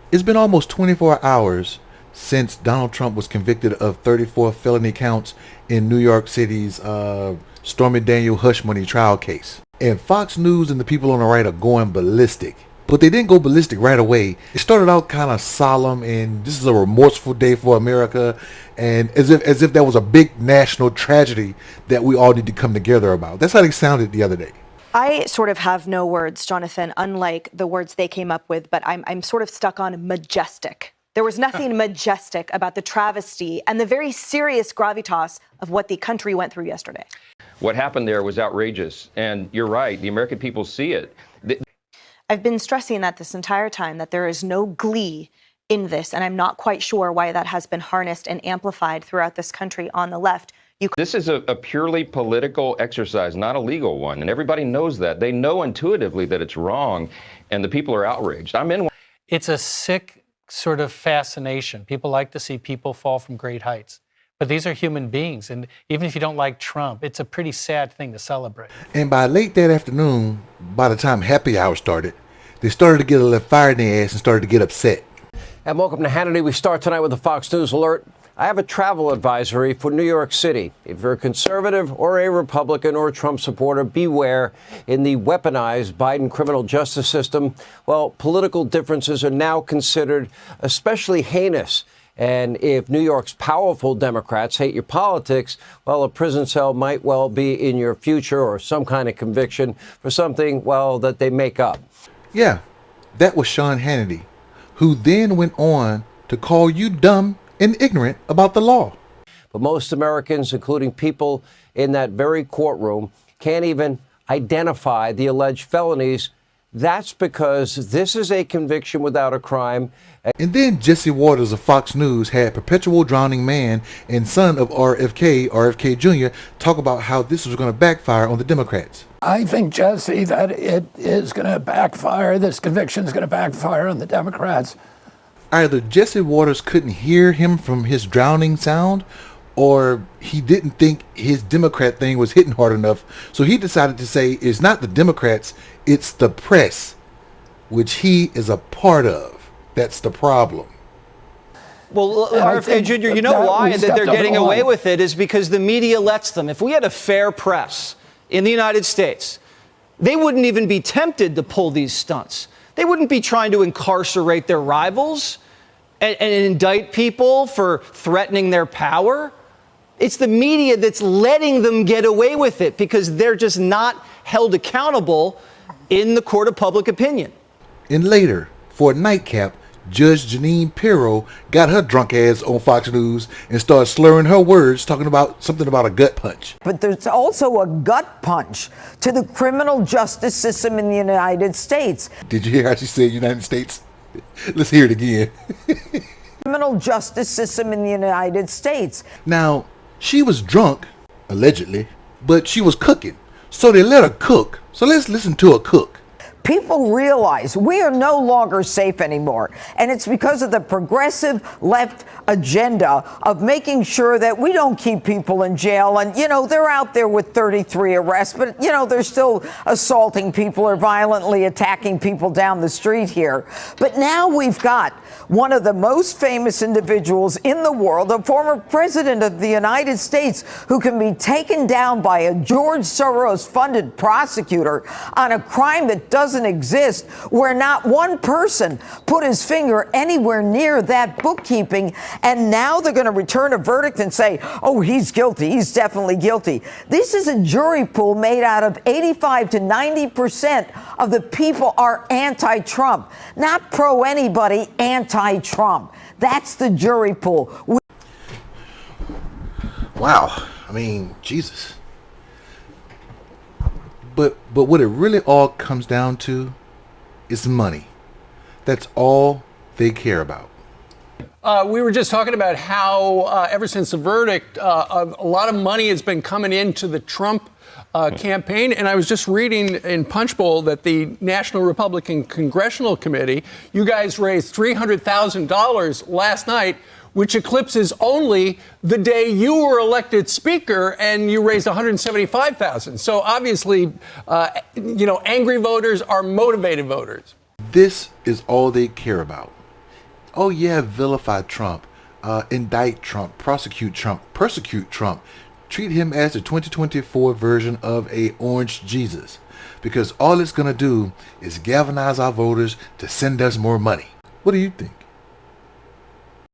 It's been almost 24 hours since Donald Trump was convicted of 34 felony counts in New York City's Stormy Daniels hush money trial case. And Fox News and the people on the right are going ballistic. But they didn't go ballistic right away. It started out kind of solemn, and this is a remorseful day for America, and as if that was a big national tragedy that we all need to come together about. That's how they sounded the other day. I sort of have no words, Jonathan, unlike the words they came up with, but I'm sort of stuck on majestic. There was nothing majestic about the travesty and the very serious gravitas of what the country went through yesterday. What happened there was outrageous, and you're right, the American people see it. I've been stressing that this entire time, that there is no glee in this, and I'm not quite sure why that has been harnessed and amplified throughout this country on the left. This is a purely political exercise, not a legal one, and everybody knows that. They know intuitively that it's wrong, and the people are outraged. I'm in one. It's a sick sort of fascination. People like to see people fall from great heights. But these are human beings, and even if you don't like Trump, it's a pretty sad thing to celebrate. And by late that afternoon, by the time happy hour started, they started to get a little fire in their ass and started to get upset. And welcome to Hannity. We start tonight with a Fox News alert. I have a travel advisory for New York City. If you're a conservative or a Republican or a Trump supporter, beware. In the weaponized Biden criminal justice system, well, political differences are now considered especially heinous. And if New York's powerful Democrats hate your politics, well, a prison cell might well be in your future, or some kind of conviction for something, well, that they make up. Yeah, that was Sean Hannity, who then went on to call you dumb and ignorant about the law. But most Americans, including people in that very courtroom, can't even identify the alleged felonies. That's because this is a conviction without a crime. And then Jesse Waters of Fox News had perpetual drowning man and son of RFK Jr. talk about how this was going to backfire on the Democrats. I think, Jesse, that it is going to backfire. This conviction is going to backfire on the Democrats. Either Jesse Waters couldn't hear him from his drowning sound, or he didn't think his Democrat thing was hitting hard enough. So he decided to say it's not the Democrats, it's the press, which he is a part of. That's the problem. Well, RFK Jr., you know why that they're getting away with it is because the media lets them. If we had a fair press in the United States, they wouldn't even be tempted to pull these stunts. They wouldn't be trying to incarcerate their rivals and indict people for threatening their power. It's the media that's letting them get away with it because they're just not held accountable in the court of public opinion. And later, for a nightcap, Judge Jeanine Pirro got her drunk ass on Fox News and started slurring her words, talking about something about a gut punch. But there's also a gut punch to the criminal justice system in the United States. Did you hear how she said United States? Let's hear it again. Criminal justice system in the United States. Now, she was drunk, allegedly, but she was cooking. So they let her cook. So let's listen to her cook. People realize we are no longer safe anymore. And it's because of the progressive left agenda of making sure that we don't keep people in jail. And, you know, they're out there with 33 arrests, but, you know, they're still assaulting people or violently attacking people down the street here. But now we've got one of the most famous individuals in the world, a former president of the United States, who can be taken down by a George Soros-funded prosecutor on a crime that doesn't exist, where not one person put his finger anywhere near that bookkeeping, and now they're going to return a verdict and say, oh, he's guilty, he's definitely guilty. This is a jury pool made out of 85 to 90% of the people are anti-Trump, not pro-anybody, anti-Trump. That's the jury pool. Wow. I mean, Jesus. But what it really all comes down to is money. That's all they care about. We were just talking about how ever since the verdict, a lot of money has been coming into the Trump campaign. And I was just reading in Punchbowl that the National Republican Congressional Committee, you guys raised $300,000 last night, which eclipses only the day you were elected speaker, and you raised $175,000. So obviously, angry voters are motivated voters. This is all they care about. Oh yeah, vilify Trump, indict Trump, prosecute Trump, persecute Trump. Treat him as the 2024 version of a orange Jesus. Because all it's going to do is galvanize our voters to send us more money. What do you think?